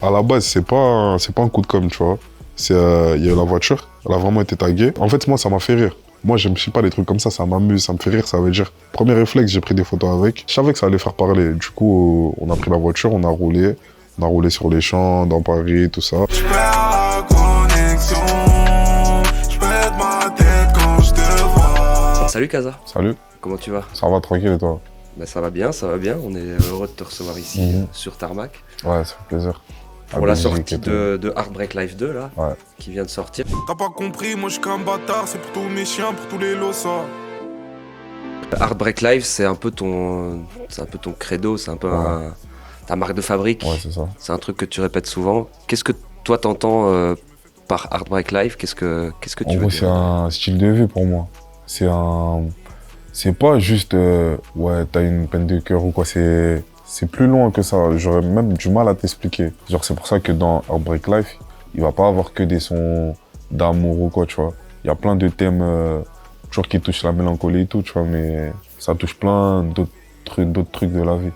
À la base, c'est pas un coup de com', tu vois. Il y a eu la voiture, elle a vraiment été taguée. En fait, moi, ça m'a fait rire. Moi, j'aime pas les trucs comme ça m'amuse, ça me fait rire, ça veut dire. Premier réflexe, j'ai pris des photos avec. Je savais que ça allait faire parler. Du coup, on a pris la voiture, on a roulé sur les champs, dans Paris, tout ça. Je perds la connexion, je pète ma tête quand je te vois. Salut Kaza, Salut, comment tu vas? ça va tranquille et toi? Ben, ça va bien, on est heureux de te recevoir ici sur Tarmac. Ouais, ça fait plaisir. Pour la sortie de Heartbreak Live 2 là, Ouais. qui vient de sortir. T'as pas compris, moi je suis qu'un bâtard, c'est pour tous mes chiens, pour tous les lossas. Heartbreak Live, c'est un peu ton credo, c'est un peu ta marque de fabrique. Ouais, c'est ça. C'est un truc que tu répètes souvent. Qu'est-ce que toi t'entends par Heartbreak Live? Qu'est-ce que tu En veux gros, dire? c'est un style de vie pour moi. C'est pas juste, ouais, t'as une peine de cœur ou quoi, c'est plus loin que ça. J'aurais même du mal à t'expliquer. Genre, c'est pour ça que dans Heartbreak Life, il va pas avoir que des sons d'amour ou quoi, tu vois. Il y a plein de thèmes, toujours qui touchent la mélancolie et tout, tu vois, mais ça touche plein d'autres trucs de la vie.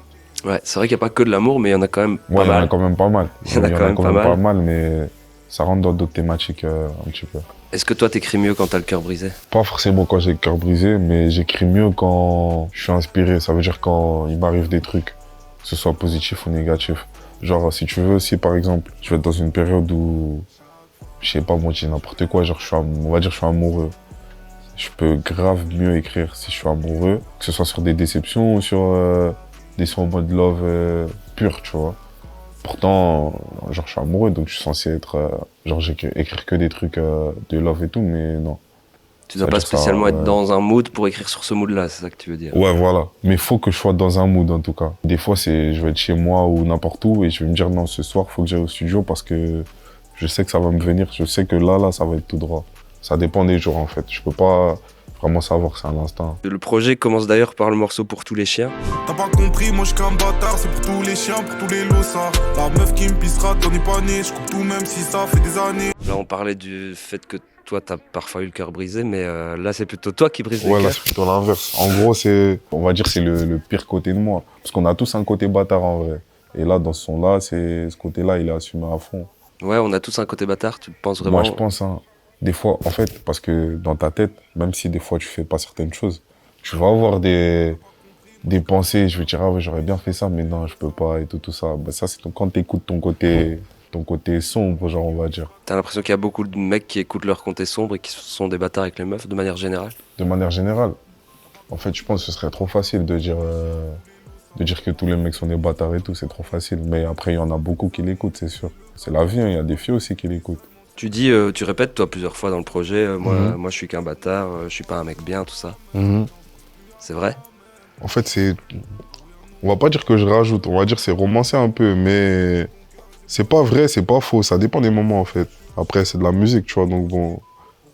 Ouais, c'est vrai qu'il n'y a pas que de l'amour, mais il y en a quand même Ouais, pas il y en a mal. quand même pas mal. Il y en a quand même pas mal. Mais ça rentre dans d'autres thématiques un petit peu. Est-ce que toi t'écris mieux quand t'as le cœur brisé? Pas forcément quand j'ai le cœur brisé, mais j'écris mieux quand je suis inspiré. Ça veut dire quand il m'arrive des trucs, que ce soit positif ou négatif. Genre, si tu veux, si par exemple, je vais être dans une période où, je sais pas, moi, je dis n'importe quoi, genre, on va dire que je suis amoureux. Je peux grave mieux écrire si je suis amoureux, que ce soit sur des déceptions ou sur des sons en mode love pur, tu vois. Pourtant, genre, je suis amoureux, donc je suis censé être, genre, écrire que des trucs de love et tout, mais non. Tu dois Ça pas veut dire ça, spécialement être ouais. dans un mood pour écrire sur ce mood-là, c'est ça que tu veux dire? Ouais, voilà. Mais faut que je sois dans un mood, en tout cas. Des fois, je vais être chez moi ou n'importe où et je vais me dire, non, ce soir, faut que j'aille au studio parce que je sais que ça va me venir. Je sais que là, ça va être tout droit. Ça dépend des jours, en fait. Je peux pas vraiment savoir, c'est un instinct. Le projet commence d'ailleurs par le morceau Pour tous les chiens. T'as pas compris, moi je suis qu'un bâtard, c'est pour tous les chiens, pour tous les lossas. La meuf qui me pissera, t'en es pas né, je coupe tout même si ça fait des années. Là, on parlait du fait que toi, t'as parfois eu le cœur brisé, mais là, c'est plutôt toi qui brise Ouais, le là, cœur. c'est plutôt l'inverse. En gros, on va dire, c'est le pire côté de moi. Parce qu'on a tous un côté bâtard, en vrai. Et là, dans ce son-là, ce côté-là, il est assumé à fond. Ouais, on a tous un côté bâtard, tu penses vraiment? Moi, je pense, hein, des fois, en fait, parce que dans ta tête, même si des fois tu fais pas certaines choses, tu vas avoir des pensées, je vais dire, ah ouais, j'aurais bien fait ça, mais non, je peux pas, et tout ça. Bah, ça, c'est quand t'écoutes ton côté sombre, genre, on va dire. T'as l'impression qu'il y a beaucoup de mecs qui écoutent leur côté sombre et qui sont des bâtards avec les meufs, de manière générale? De manière générale, en fait, je pense que ce serait trop facile de dire que tous les mecs sont des bâtards et tout, c'est trop facile. Mais après, il y en a beaucoup qui l'écoutent, c'est sûr. C'est la vie, hein, il y a des filles aussi qui l'écoutent. Tu dis, tu répètes toi plusieurs fois dans le projet, moi je suis qu'un bâtard, je suis pas un mec bien, tout ça. C'est vrai? En fait, on va pas dire que je rajoute, on va dire que c'est romancé un peu, mais c'est pas vrai, c'est pas faux, ça dépend des moments en fait. Après, c'est de la musique, tu vois, donc bon,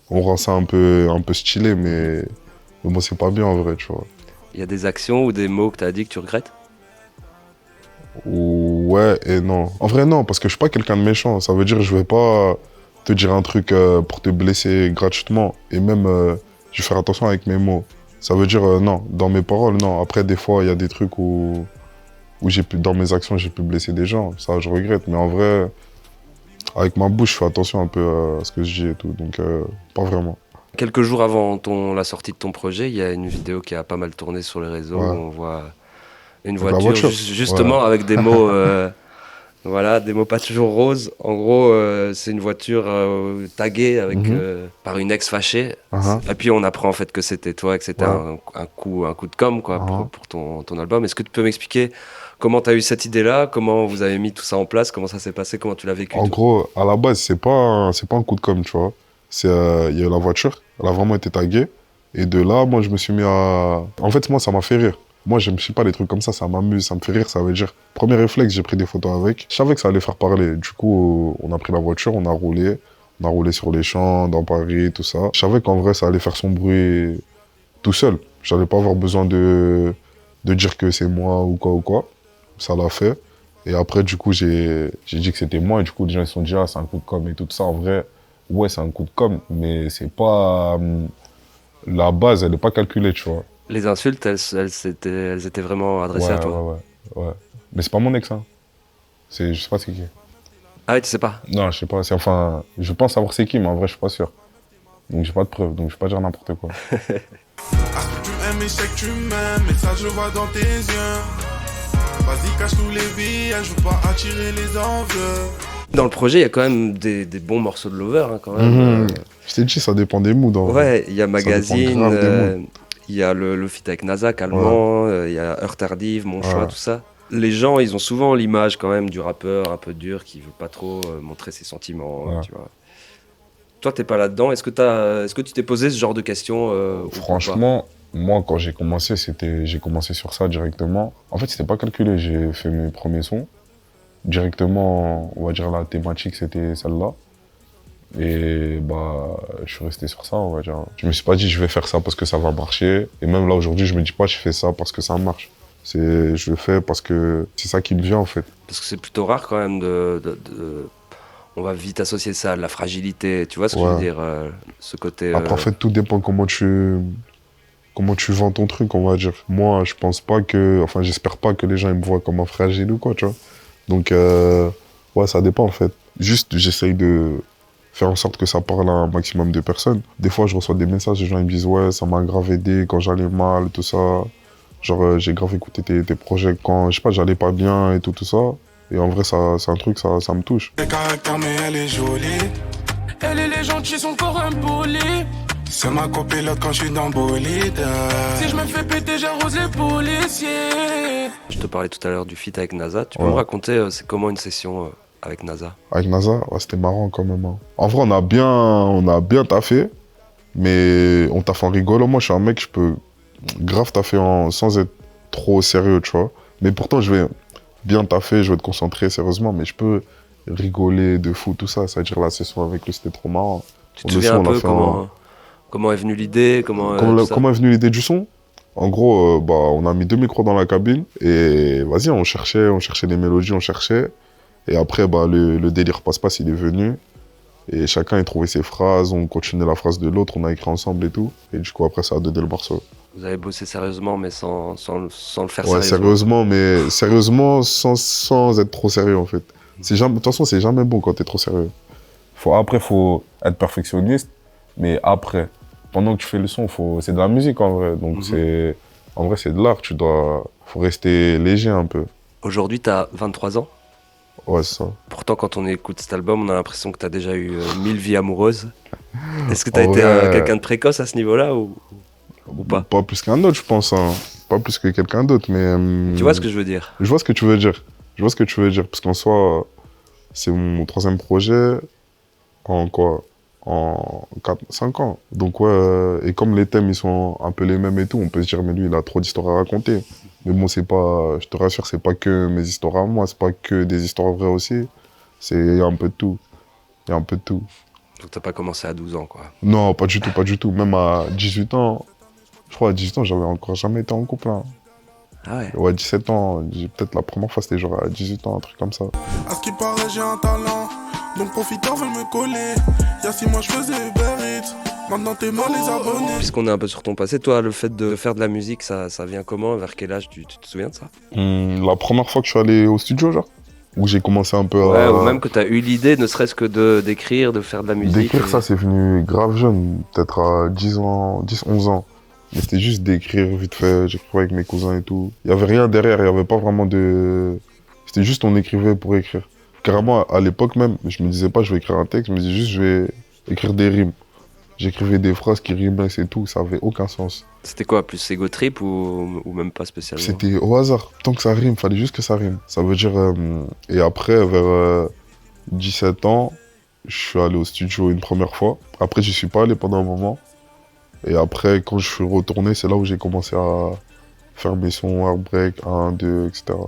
on rend ça un peu stylé, mais bon, c'est pas bien en vrai, tu vois. Il y a des actions ou des mots que t'as dit que tu regrettes? Ouais et non. En vrai, non, parce que je suis pas quelqu'un de méchant, ça veut dire que je vais pas te dire un truc pour te blesser gratuitement, et même, je vais faire attention avec mes mots. Ça veut dire, non, dans mes paroles, non. Après, des fois, il y a des trucs où dans mes actions, j'ai pu blesser des gens. Ça, je regrette. Mais en vrai, avec ma bouche, je fais attention un peu à ce que je dis et tout. Donc, pas vraiment. Quelques jours avant la sortie de ton projet, il y a une vidéo qui a pas mal tourné sur les réseaux, Ouais. où on voit une Avec la voiture, voiture. justement Ouais. avec des mots, voilà, des mots pas toujours roses. En gros, c'est une voiture taguée avec, par une ex fâchée. Uh-huh. Et puis on apprend en fait que c'était toi, que c'était Ouais. un coup de com' quoi, Uh-huh. pour ton album. Est-ce que tu peux m'expliquer comment tu as eu cette idée-là, comment vous avez mis tout ça en place, comment ça s'est passé, comment tu l'as vécu? En gros, à la base, c'est pas un coup de com', tu vois. Il y a eu la voiture, elle a vraiment été taguée. Et de là, moi, je me suis mis à... En fait, moi, ça m'a fait rire. Moi, j'aime pas les trucs comme ça m'amuse, ça me fait rire, ça veut dire. Premier réflexe, j'ai pris des photos avec. Je savais que ça allait faire parler. Du coup, on a pris la voiture, on a roulé sur les champs, dans Paris, tout ça. Je savais qu'en vrai, ça allait faire son bruit tout seul. J'allais pas avoir besoin de dire que c'est moi ou quoi. Ça l'a fait. Et après, du coup, j'ai dit que c'était moi. Et du coup, les gens ils se sont dit, ah, c'est un coup de com' et tout ça. En vrai, ouais, c'est un coup de com', mais c'est pas... la base, elle n'est pas calculée, tu vois. Les insultes, elles étaient vraiment adressées à toi. Ouais. Mais c'est pas mon ex, hein. Je sais pas c'est qui. Ah ouais, tu sais pas? Non, je sais pas. Enfin, je pense savoir c'est qui, mais en vrai, je suis pas sûr. Donc j'ai pas de preuves, donc je vais pas dire n'importe quoi. Ah, tu m'aimes et je sais que tu m'aimes, et ça je le vois dans tes yeux. Vas-y, cache tous les billets, je veux pas attirer les envieux. Dans le projet, il y a quand même des bons morceaux de Lover, hein, quand même. Je t'ai dit, ça dépend des moods. Ouais, il y a dépend Magazine, grave des moods. il y a le feat avec NASA, Calmant, il y a Heure tardive, Mon choix, Ouais. tout ça. Les gens, ils ont souvent l'image quand même du rappeur un peu dur qui veut pas trop montrer ses sentiments, Ouais. tu vois. Toi, t'es pas là-dedans. Est-ce que tu t'es posé ce genre de questions ou pas? Franchement, moi, quand j'ai commencé, j'ai commencé sur ça directement. En fait, c'était pas calculé. J'ai fait mes premiers sons. Directement, on va dire, la thématique, c'était celle-là. Et bah, je suis resté sur ça, on va dire. Je me suis pas dit, je vais faire ça parce que ça va marcher. Et même là, aujourd'hui, je me dis pas, je fais ça parce que ça marche. Je le fais parce que c'est ça qui me vient, en fait. Parce que c'est plutôt rare quand même on va vite associer ça à de la fragilité, tu vois ce que je Ouais. veux dire, ce côté... Après, en fait, tout dépend comment tu vends ton truc, on va dire. Moi, je pense pas que... Enfin, j'espère pas que les gens ils me voient comme un fragile ou quoi, tu vois. Donc, ouais, ça dépend, en fait. Juste, j'essaye de faire en sorte que ça parle à un maximum de personnes. Des fois, je reçois des messages, les gens ils me disent « Ouais, ça m'a grave aidé quand j'allais mal, tout ça. Genre, j'ai grave écouté tes projets quand, je sais pas, j'allais pas bien et tout ça. » Et en vrai, c'est un truc, ça me touche. Le caractère, mais elle est jolie. Elle et les gentils sont encore impolis. C'est ma copilote quand je suis dans bolide. Si je me fais péter, j'arrose les policiers. Je te parlais tout à l'heure du feat avec NASA. Tu peux Ouais. me raconter c'est comment une session avec NASA? Avec NASA, ouais, c'était marrant quand même. Hein. En vrai, on a bien taffé, mais on taffe en rigolant. Moi, je suis un mec, je peux grave taffer sans être trop sérieux, tu vois. Mais pourtant, je vais bien taffer, je vais être concentré sérieusement, mais je peux rigoler de fou, tout ça. C'est-à-dire la session avec lui, c'était trop marrant. Tu te souviens un peu comment est venue l'idée, comment est venue l'idée du son? En gros, bah, on a mis 2 micros dans la cabine et vas-y, on cherchait des mélodies, on cherchait. Et après, bah, le délire passe-passe, il est venu. Et chacun a trouvé ses phrases, on continuait la phrase de l'autre, on a écrit ensemble et tout. Et du coup, après, ça a donné le morceau. Vous avez bossé sérieusement, mais sans le faire Ouais, sérieusement. mais sérieusement, sans être trop sérieux, en fait. De toute façon, c'est jamais bon quand t'es trop sérieux. Après, faut être perfectionniste, mais après, pendant que tu fais le son, c'est de la musique, en vrai. Donc, en vrai, c'est de l'art, faut rester léger un peu. Aujourd'hui, t'as 23 ans. Ouais, c'est ça. Pourtant, quand on écoute cet album, on a l'impression que t'as déjà eu 1000 vies amoureuses. Est-ce que t'as En été vrai, quelqu'un de précoce à ce niveau-là ou pas? Pas plus qu'un autre, je pense. Hein. Pas plus que quelqu'un d'autre, mais... Tu vois ce que je veux dire? Je vois ce que tu veux dire. Je vois ce que tu veux dire. Parce qu'en soi, c'est mon 3e projet en quoi? En 5 ans. Donc ouais, et comme les thèmes, ils sont un peu les mêmes et tout, on peut se dire, mais lui, il a trop d'histoires à raconter. Mais bon, je te rassure, c'est pas que mes histoires à moi, c'est pas que des histoires vraies aussi. Il y a un peu de tout. Il y a un peu de tout. Donc t'as pas commencé à 12 ans, quoi. Non, pas du tout, pas du tout. Même à 18 ans, je crois à 18 ans, j'avais encore jamais été en couple. Hein. Ah ouais? Ouais, 17 ans, peut-être la première fois, c'était genre à 18 ans, un truc comme ça. À ce qui paraît, j'ai un talent. Donc profiteur veut me coller. Y'a 6 mois, je faisais Uber Eats. Maintenant, t'es mort, les abonnés. Puisqu'on est un peu sur ton passé, toi, le fait de faire de la musique, ça vient comment? Vers quel âge tu te souviens de ça? La première fois que je suis allé au studio, genre, où j'ai commencé un peu Ouais, à... ou même que t'as eu l'idée, ne serait-ce que d'écrire, de faire de la musique. D'écrire, ça, c'est venu grave jeune, peut-être à 10 ans, 10, 11 ans. Mais c'était juste d'écrire vite fait, j'écrivais avec mes cousins et tout. Il y avait rien derrière, il y avait pas vraiment de... C'était juste on écrivait pour écrire. Carrément, à l'époque même, je me disais pas je vais écrire un texte, je me disais juste je vais écrire des rimes. J'écrivais des phrases qui rimaient, c'est tout, ça avait aucun sens. C'était quoi, plus ego trip ou même pas spécialement? C'était au hasard, tant que ça rime, fallait juste que ça rime. Ça veut dire... Et après, vers 17 ans, je suis allé au studio une première fois. Après, j'y suis pas allé pendant un moment. Et après, quand je suis retourné, c'est là où j'ai commencé à faire mes sons, Heartbreak, 1, 2, etc.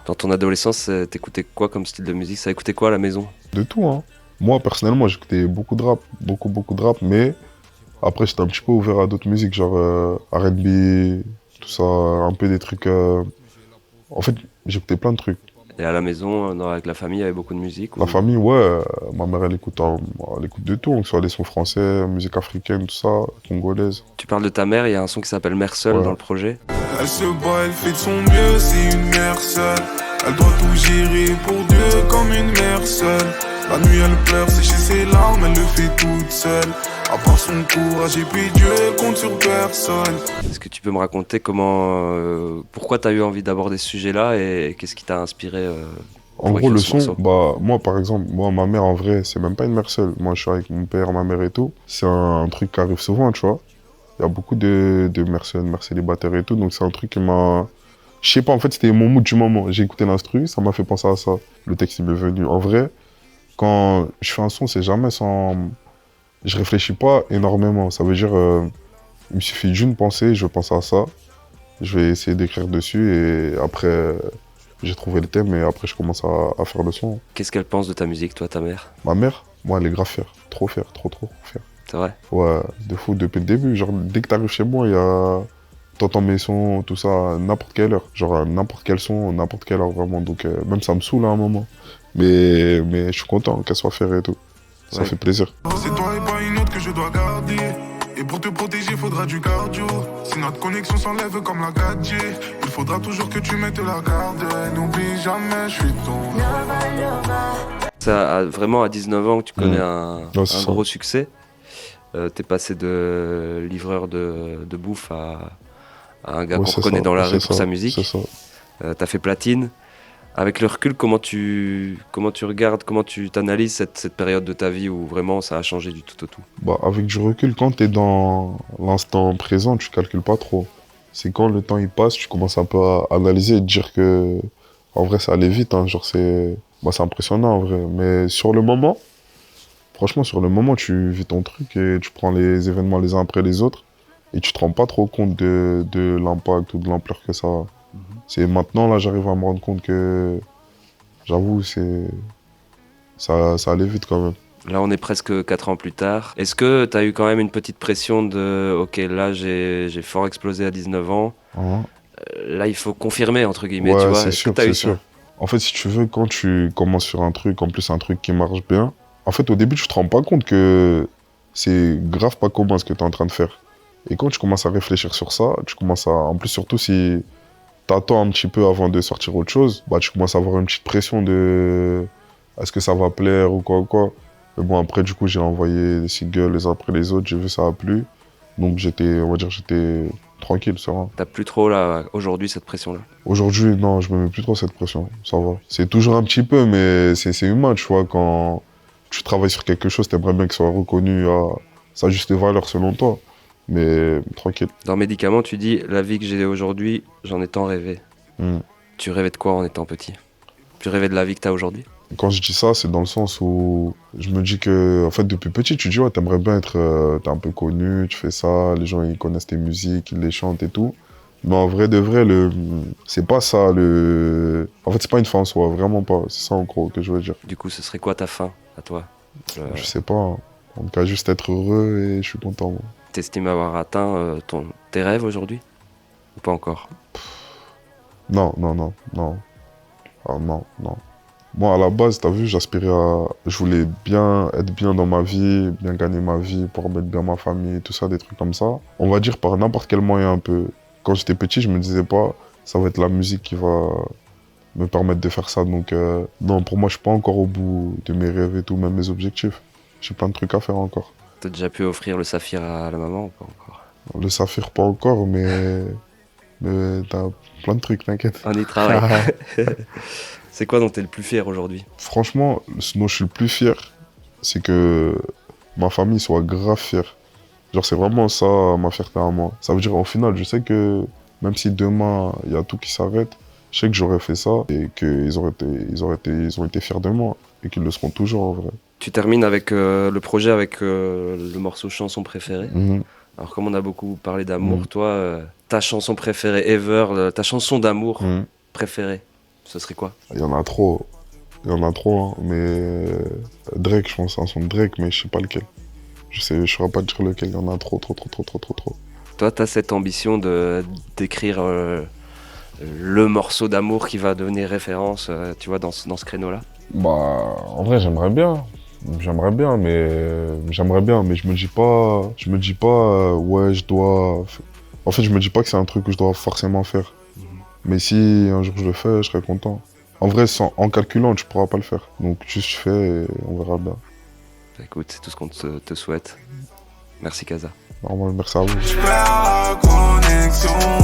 Dans ton adolescence, t'écoutais quoi comme style de musique? Ça écoutait quoi à la maison? De tout, hein. Moi, personnellement, j'écoutais beaucoup de rap, beaucoup de rap, mais après, j'étais un petit peu ouvert à d'autres musiques, genre R&B, tout ça, un peu des trucs... En fait, j'écoutais plein de trucs. Et à la maison, avec la famille, il y avait beaucoup de musique? La famille, ouais, ma mère, elle écoute de tout, que ce soit les sons français, musique africaine, tout ça, congolaise. Tu parles de ta mère, il y a un son qui s'appelle Mère seule dans le projet. Elle se bat, elle fait de son mieux, c'est une mère seule. Elle doit tout gérer pour Dieu comme une mère seule. La nuit elle pleure, sécher ses larmes, elle le fait toute seule. À part son courage et puis Dieu, elle compte sur personne. Est-ce que tu peux me raconter pourquoi tu as eu envie d'aborder ce sujet-là et qu'est-ce qui t'a inspiré En pour gros, écrire le ce son, morceau? bah, moi, par exemple, ma mère, en vrai, c'est même pas une mère seule. Moi, je suis avec mon père, ma mère et tout. C'est un truc qui arrive souvent, tu vois. Il y a beaucoup de mères seules, mères célibataires et tout. Donc, c'est un truc qui m'a... Je sais pas, en fait, c'était mon mood du moment. J'ai écouté l'instru, ça m'a fait penser à ça. Le texte, il m'est venu. En vrai, quand je fais un son, c'est jamais sans... Je réfléchis pas énormément. Ça veut dire, il me suffit d'une pensée, je pense à ça. Je vais essayer d'écrire dessus et après... J'ai trouvé le thème et après je commence à faire le son. Qu'est-ce qu'elle pense de ta musique, toi, ta mère? Ma mère, moi, elle est grave fière. Trop fière, trop fière. C'est vrai? Ouais, de fou, depuis le début. Genre, dès que t'arrives chez moi, il y a... T'entends mes sons, tout ça, à n'importe quelle heure. Genre, à n'importe quel son, n'importe quelle heure, vraiment. Donc, même ça me saoule à un moment. Mais je suis content qu'elle soit fière et tout. Ça Ouais. fait plaisir. C'est toi et pas une autre que je dois garder. Et pour te protéger, faudra du cardio. Si notre connexion s'enlève comme la 4G, il faudra toujours que tu mettes la garde. N'oublie jamais, je suis ton Ça, vraiment à 19 ans que tu connais Ouais, c'est un ça. gros succès. T'es passé de livreur de bouffe à un gars Ouais, qu'on c'est reconnaît ça, dans la rue c'est pour ça, sa musique. C'est ça. T'as fait platine. Avec le recul, comment tu regardes, comment tu t'analyses cette période de ta vie où vraiment ça a changé du tout au tout? Bah, avec du recul, quand t'es dans l'instant présent, tu calcules pas trop. C'est quand le temps il passe, tu commences un peu à analyser et te dire que, en vrai, ça allait vite, hein. Genre, c'est impressionnant, en vrai. Mais sur le moment, franchement, sur le moment, tu vis ton truc et tu prends les événements les uns après les autres et tu te rends pas trop compte de l'impact ou de l'ampleur que ça a. C'est maintenant, là, j'arrive à me rendre compte que, j'avoue, ça allait vite quand même. Là, on est presque 4 ans plus tard. Est-ce que tu as eu quand même une petite pression de « Ok, là, j'ai fort explosé à 19 ans. Hein. Là, il faut confirmer, entre guillemets, tu Ouais, vois. c'est Est-ce que sûr, t'as c'est eu ça? sûr. En fait, si tu veux, quand tu commences sur un truc, en plus un truc qui marche bien, en fait, au début, tu te rends pas compte que c'est grave pas commun ce que tu es en train de faire. Et quand tu commences à réfléchir sur ça, tu commences à... En plus, surtout si t'attends un petit peu avant de sortir autre chose, bah, tu commences à avoir une petite pression de... Est-ce que ça va plaire ou quoi ou quoi. Mais bon, après, du coup, j'ai envoyé les singles les uns après les autres, j'ai vu ça a plu. Donc, on va dire, j'étais tranquille, serein. T'as plus trop, là, aujourd'hui, cette pression-là? Aujourd'hui, non, je me mets plus trop cette pression, ça va. C'est toujours un petit peu, mais c'est humain, tu vois, quand tu travailles sur quelque chose, t'aimerais bien que ce soit reconnu à sa juste valeur selon toi. Mais tranquille. Dans Médicaments, tu dis « La vie que j'ai aujourd'hui, j'en ai tant rêvé Mm. ». Tu rêvais de quoi en étant petit? Tu rêvais de la vie que t'as aujourd'hui? Quand je dis ça, c'est dans le sens où je me dis que, en fait, depuis petit, tu dis, ouais, t'aimerais bien être, t'es un peu connu, tu fais ça, les gens, ils connaissent tes musiques, ils les chantent et tout. Mais en vrai de vrai, c'est pas ça, En fait, c'est pas une fin en soi, vraiment pas. C'est ça, en gros, que je veux dire. Du coup, ce serait quoi ta fin, à toi? Je sais pas, hein. En tout cas, juste être heureux et je suis content, moi. T'estimes avoir atteint tes rêves aujourd'hui? Ou pas encore? Non. Ah, non. Moi, à la base, t'as vu, j'aspirais à... Je voulais bien être bien dans ma vie, bien gagner ma vie, pour mettre bien ma famille, tout ça, des trucs comme ça. On va dire par n'importe quel moyen un peu. Quand j'étais petit, je me disais pas, ça va être la musique qui va me permettre de faire ça. Donc, non, pour moi, je suis pas encore au bout de mes rêves et tout, même mes objectifs. J'ai plein de trucs à faire encore. T'as déjà pu offrir le saphir à la maman ou pas encore? Le saphir, pas encore, mais t'as plein de trucs, t'inquiète. On y travaille. C'est quoi dont t'es le plus fier aujourd'hui? Franchement, ce dont je suis le plus fier, c'est que ma famille soit grave fière. Genre, c'est vraiment ça ma fierté à moi. Ça veut dire, au final, je sais que même si demain, il y a tout qui s'arrête, je sais que j'aurais fait ça et qu'ils ont été fiers de moi et qu'ils le seront toujours en vrai. Tu termines avec le projet avec le morceau chanson préférée. Mhm. Alors comme on a beaucoup parlé d'amour, Mhm. toi, ta chanson préférée ever, ta chanson d'amour Mhm. préférée, ce serait quoi? Il y en a trop. Hein. Mais Drake, je pense, un son de Drake, mais je sais pas lequel. Je saurais pas dire lequel, il y en a trop. Toi, t'as cette ambition d'écrire le morceau d'amour qui va devenir référence, tu vois, dans ce créneau-là? Bah, en vrai, j'aimerais bien, mais je me dis pas, ouais, je dois. En fait, je me dis pas que c'est un truc que je dois forcément faire. Mais si un jour je le fais, je serais content. En vrai, en calculant, tu pourras pas le faire. Donc juste fais et on verra bien. Bah, écoute, c'est tout ce qu'on te souhaite. Merci Kaza. Normalement, merci à vous. J'perds la connexion.